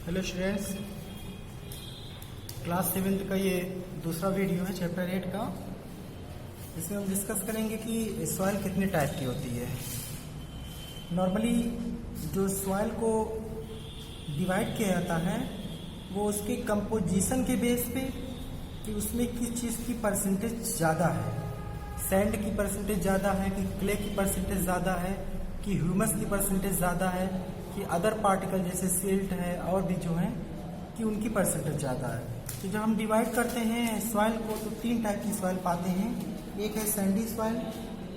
Hello students, class 7th का ये दूसरा वीडियो है चैप्टर 8 का। इसमें हम डिस्कस करेंगे कि सॉइल कितने टाइप की होती है। नॉर्मली जो सॉइल को डिवाइड किया जाता है वो उसके कंपोजिशन के बेस पे कि उसमें किस चीज़ की परसेंटेज ज़्यादा है। सैंड की परसेंटेज ज़्यादा है कि क्ले की परसेंटेज ज़्यादा है कि ह्यूमस की परसेंटेज ज़्यादा है कि अदर पार्टिकल जैसे सिल्ट है और भी जो है कि उनकी परसेंटेज ज़्यादा है। तो जब हम डिवाइड करते हैं सॉइल को तो 3 टाइप की सॉइल पाते हैं। एक है सैंडी सॉइल,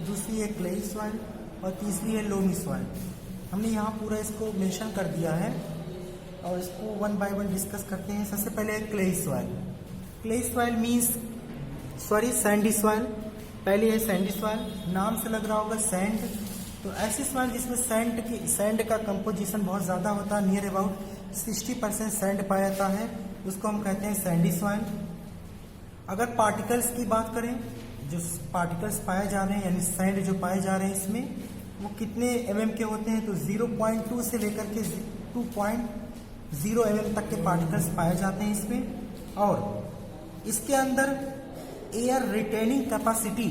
दूसरी है क्लेई सॉइल और तीसरी है लोमी सॉइल। हमने यहाँ पूरा इसको मेंशन कर दिया है और इसको 1 बाय 1 डिस्कस करते हैं। सबसे पहले है clayey soil. Clayey soil means Sandy soil. पहले है सैंडी सॉइल, नाम से लग रहा होगा सैंड। तो ऐसी सॉइल जिसमें सैंड का कंपोजिशन बहुत ज़्यादा होता है, नियर अबाउट 60% सैंड पाया जाता है, उसको हम कहते हैं सैंडी सॉइल। अगर पार्टिकल्स की बात करें, जो पार्टिकल्स पाए जा रहे हैं यानी सैंड जो पाए जा रहे हैं इसमें वो कितने mm के होते हैं, तो 0.2 से लेकर के 2.0 mm तक के पार्टिकल्स पाए जाते हैं इसमें। और इसके अंदर एयर रिटेनिंग कैपेसिटी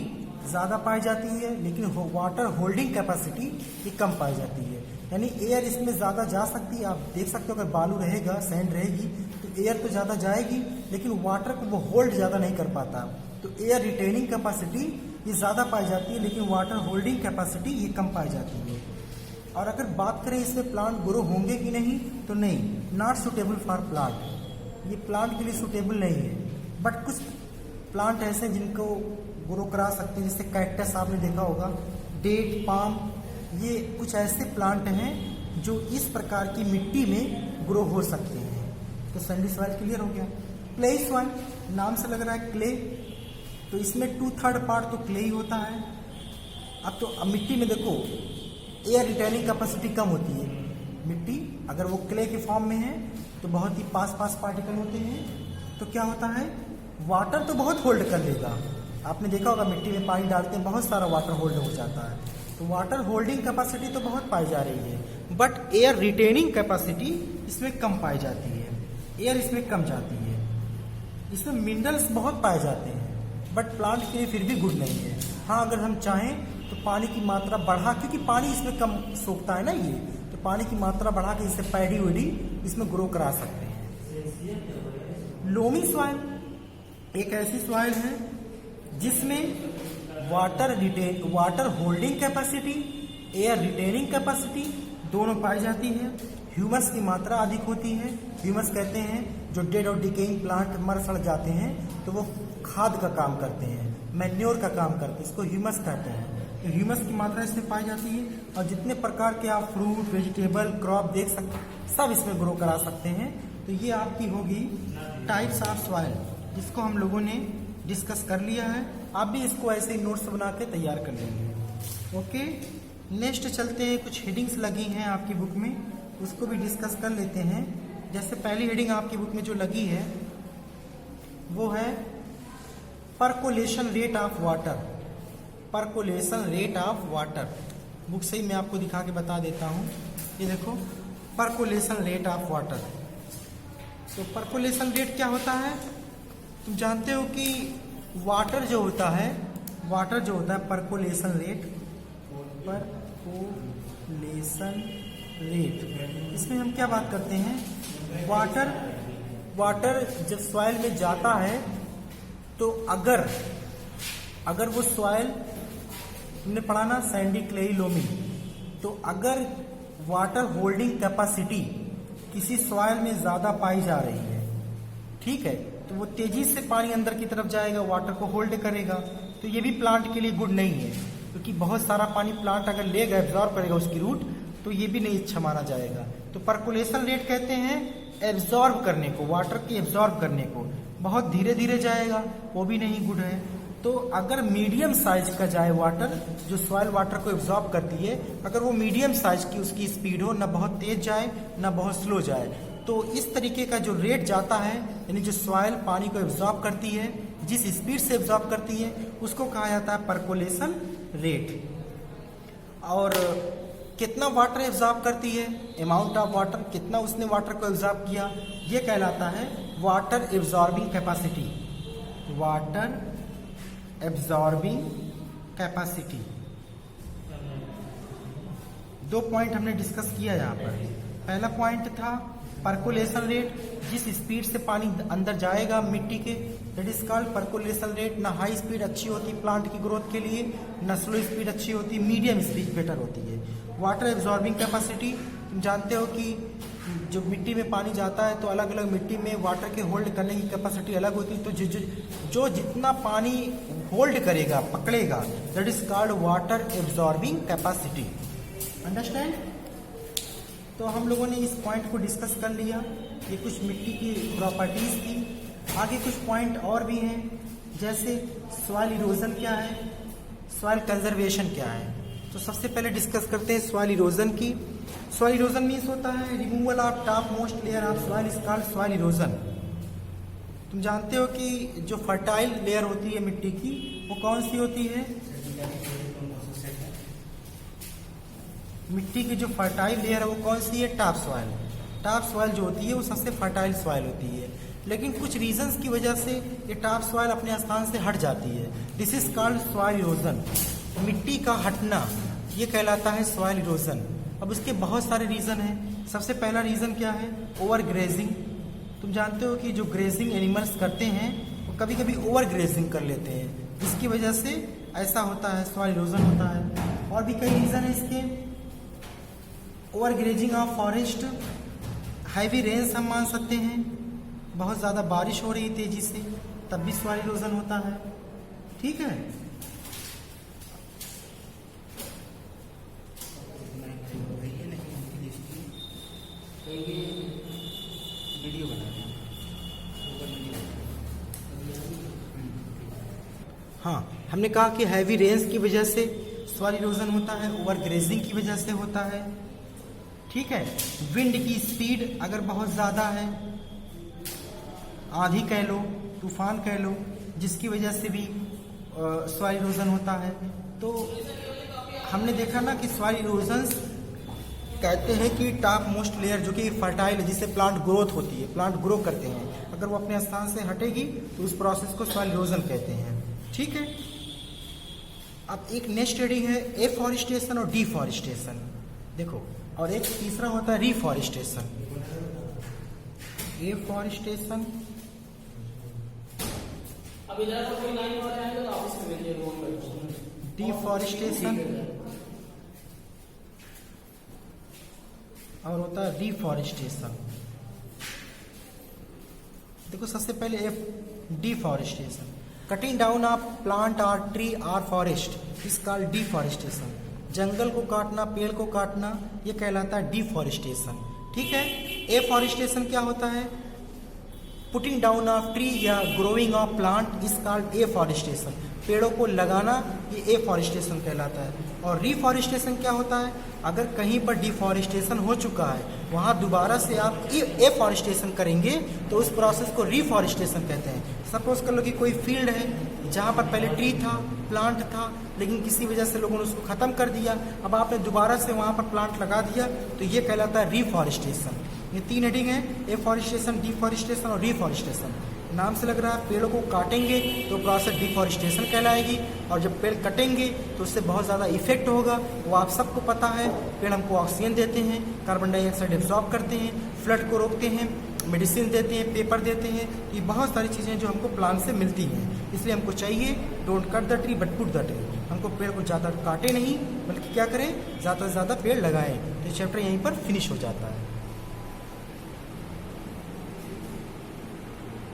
ज़्यादा पाई जाती है लेकिन वाटर होल्डिंग कैपेसिटी ये कम पाई जाती है। यानी एयर इसमें ज़्यादा जा सकती है। आप देख सकते हो अगर बालू रहेगा, सैंड रहेगी तो एयर तो ज़्यादा जाएगी लेकिन वाटर को वो होल्ड ज़्यादा नहीं कर पाता। तो एयर रिटेनिंग कैपेसिटी ये ज़्यादा पाई जाती है लेकिन वाटर होल्डिंग कैपेसिटी ये कम पाई जाती है। और अगर बात करें इसमें प्लांट ग्रो होंगे कि नहीं, तो नहीं, नॉट सुटेबल फॉर प्लांट। ये प्लांट के लिए सुटेबल नहीं है। बट कुछ प्लांट ऐसे जिनको ग्रो करा सकते हैं, जैसे कैक्टस आपने देखा होगा, डेट, पाम, ये कुछ ऐसे प्लांट हैं जो इस प्रकार की मिट्टी में ग्रो हो सकते हैं। तो सैंडी सॉइल क्लियर हो गया। क्लेई सॉइल, नाम से लग रहा है क्ले, तो इसमें 2/3 पार्ट तो क्ले ही होता है। अब मिट्टी में देखो एयर रिटेनिंग कैपेसिटी कम होती है। मिट्टी अगर वो क्ले के फॉर्म में है तो बहुत ही पास पार्टिकल होते हैं, तो क्या होता है वाटर तो बहुत होल्ड कर लेगा। आपने देखा होगा मिट्टी में पानी डालते हैं बहुत सारा वाटर होल्ड हो जाता है, तो वाटर होल्डिंग कैपेसिटी तो बहुत पाई जा रही है बट एयर रिटेनिंग कैपेसिटी इसमें कम पाई जाती है। एयर इसमें कम जाती है। इसमें मिनरल्स बहुत पाए जाते हैं बट प्लांट के लिए फिर भी गुड नहीं है। हाँ, अगर हम चाहें तो पानी की मात्रा बढ़ा, क्योंकि पानी इसमें कम सोखता है ना ये, तो पानी की मात्रा बढ़ा के इससे पैडी वैडी इसमें ग्रो करा सकते हैं। लोमी सॉइल एक ऐसी सॉइल है जिसमें water holding capacity, air retaining capacity दोनों पाई जाती है। ह्यूमस की मात्रा अधिक होती है। ह्यूमस कहते हैं जो डेड और डिकेइंग प्लांट मर सड़ जाते हैं तो वो खाद का काम करते हैं, मैन्योर का काम करते हैं, इसको ह्यूमस कहते हैं। तो ह्यूमस की मात्रा इसमें पाई जाती है और जितने प्रकार के आप फ्रूट, वेजिटेबल, क्रॉप देख सकते हैं सब इसमें ग्रो करा सकते हैं। तो ये आपकी होगी टाइप्स ऑफ सॉइल, जिसको हम लोगों ने डिस्कस कर लिया है। आप भी इसको ऐसे ही नोट्स बना के तैयार कर लेंगे। ओके, नेक्स्ट चलते हैं। कुछ हेडिंग्स लगी हैं आपकी बुक में, उसको भी डिस्कस कर लेते हैं। जैसे पहली हेडिंग आपकी बुक में जो लगी है वो है percolation rate of water. Percolation rate of water, book से ही मैं आपको दिखा के बता देता हूँ। ये देखो, परकोलेशन रेट ऑफ वाटर। तो परकोलेशन रेट क्या होता है? तुम जानते हो कि वाटर जो होता है परकोलेशन रेट, इसमें हम क्या बात करते हैं, वाटर जब सॉइल में जाता है तो अगर वो सॉइल तुमने पढ़ा ना सैंडी, क्लेई, लोमी, तो अगर वाटर होल्डिंग कैपेसिटी किसी सॉइल में ज्यादा पाई जा रही है, ठीक है, तो वो तेजी से पानी अंदर की तरफ जाएगा, वाटर को होल्ड करेगा। तो ये भी प्लांट के लिए गुड नहीं है, क्योंकि बहुत सारा पानी प्लांट अगर लेगा, एब्जॉर्ब करेगा उसकी रूट, तो ये भी नहीं अच्छा माना जाएगा। तो परकोलेशन रेट कहते हैं एब्जॉर्ब करने को, वाटर की एब्जॉर्ब करने को। बहुत धीरे धीरे जाएगा, वो भी नहीं गुड है। तो अगर मीडियम साइज का जाए वाटर, जो सॉइल वाटर को एब्जॉर्ब करती है, अगर वो मीडियम साइज की उसकी स्पीड हो, ना बहुत तेज जाए ना बहुत स्लो जाए, तो इस तरीके का जो रेट जाता है, यानी जो सॉइल पानी को एब्जॉर्ब करती है, जिस स्पीड से एब्जॉर्ब करती है, उसको कहा जाता है परकोलेशन रेट। और कितना वाटर एब्जॉर्ब करती है, अमाउंट ऑफ वाटर, कितना उसने वाटर को एब्जॉर्ब किया, ये कहलाता है water absorbing capacity. Water absorbing capacity. 2 point हमने डिस्कस किया यहाँ पर। पहला पॉइंट था परकोलेशन रेट, जिस स्पीड से पानी अंदर जाएगा मिट्टी के, that is called percolation rate. ना हाई स्पीड अच्छी होती प्लांट की ग्रोथ के लिए, ना स्लो स्पीड अच्छी होती, मीडियम स्पीड बेटर होती है। वाटर एब्जॉर्बिंग कैपेसिटी, तुम जानते हो कि जो मिट्टी में पानी जाता है तो अलग अलग मिट्टी में वाटर के होल्ड करने की कैपेसिटी अलग होती है। तो जो जितना पानी होल्ड करेगा, पकड़ेगा, that is called water absorbing capacity. Understand? तो हम लोगों ने इस पॉइंट को डिस्कस कर लिया। ये कुछ मिट्टी की प्रॉपर्टीज थी। आगे कुछ पॉइंट और भी हैं, जैसे सॉइल इरोजन क्या है, सॉइल कंजर्वेशन क्या है। तो सबसे पहले डिस्कस करते हैं सॉइल इरोजन की। सॉइल इरोजन मीन्स होता है removal of top most layer of soil is called soil erosion. तुम जानते हो कि जो फर्टाइल लेयर होती है मिट्टी की, वो कौन सी होती है? मिट्टी की जो फर्टाइल लेयर है वो कौन सी है? Top soil. टॉप सॉइल जो होती है वो सबसे फर्टाइल सॉइल होती है, लेकिन कुछ रीजंस की वजह से ये टॉप सॉइल अपने स्थान से हट जाती है। This is called soil erosion. मिट्टी का हटना ये कहलाता है सॉइल इरोजन। अब इसके बहुत सारे रीजन हैं। सबसे पहला रीजन क्या है? Over grazing. तुम जानते हो कि जो ग्रेजिंग एनिमल्स करते हैं वो कभी कभी ओवर ग्रेजिंग कर लेते हैं, जिसकी वजह से ऐसा होता है, सॉइल इरोजन होता है। और भी कई रीजन है इसके। Overgrazing of forest, heavy rains हम मान सकते हैं, बहुत ज़्यादा बारिश हो रही तेजी से, तब भी सॉइल इरोजन होता है। ठीक है। वीडियो बना रहे हैं। हाँ, हमने कहा कि हैवी रेन्स की वजह से सॉइल इरोजन होता है, ओवर ग्रेजिंग की वजह से होता है। ठीक है। विंड की स्पीड अगर बहुत ज़्यादा है, आंधी कह लो, तूफान कह लो, जिसकी वजह से भी सॉइल इरोजन होता है। तो हमने देखा ना कि सॉइल इरोजन कहते हैं कि टॉप मोस्ट लेयर जो कि फर्टाइल है, जिससे प्लांट ग्रोथ होती है, प्लांट ग्रो करते हैं, अगर वो अपने स्थान से हटेगी तो उस प्रोसेस को सॉइल इरोजन कहते हैं। ठीक है। अब एक नेक्स्ट हेडिंग है एफॉरेस्टेशन और डिफॉरेस्टेशन। देखो, और एक तीसरा होता है रिफॉरेस्टेशन। एफॉरेस्टेशन, डिफॉरेस्टेशन और होता है रिफॉरेस्टेशन। देखो, सबसे पहले F, deforestation, cutting down of plant और ट्री और फॉरेस्ट इज कॉल्ड डिफॉरेस्टेशन। जंगल को काटना, पेड़ को काटना, ये कहलाता है डिफॉरेस्टेशन। ठीक है। एफॉरेस्टेशन क्या होता है? पुटिंग डाउन ऑफ ट्री या growing of plant is called afforestation. पेड़ों को लगाना ये एफॉरेस्टेशन कहलाता है। और रिफॉरेस्टेशन क्या होता है? अगर कहीं पर डिफॉरेस्टेशन हो चुका है, वहाँ दोबारा से आप एफॉरेस्टेशन करेंगे तो उस प्रोसेस को रिफॉरेस्टेशन कहते हैं। सपोज कर लो कि कोई फील्ड है जहाँ पर पहले ट्री था, प्लांट था, लेकिन किसी वजह से लोगों ने उसको ख़त्म कर दिया, अब आपने दोबारा से वहाँ पर प्लांट लगा दिया, तो ये कहलाता है रिफॉरेस्टेशन। ये 3 हेडिंग है, एफॉरेस्टेशन, डिफॉरेस्टेशन और रिफॉरेस्टेशन। नाम से लग रहा है पेड़ों को काटेंगे तो प्रोसेस डिफॉरेस्टेशन कहलाएगी, और जब पेड़ कटेंगे तो उससे बहुत ज़्यादा इफेक्ट होगा, वो आप सबको पता है। पेड़ हमको ऑक्सीजन देते हैं, कार्बन डाइऑक्साइड एब्जॉर्ब करते हैं, फ्लड को रोकते हैं, मेडिसिन देते हैं, पेपर देते हैं। ये बहुत सारी चीज़ें जो हमको प्लांट से मिलती हैं। इसलिए हमको चाहिए don't cut the tree but put the tree. हमको पेड़ को ज़्यादा काटे नहीं, बल्कि क्या करें, ज़्यादा से ज़्यादा पेड़ लगाएं। तो चैप्टर यहीं पर फिनिश हो जाता है।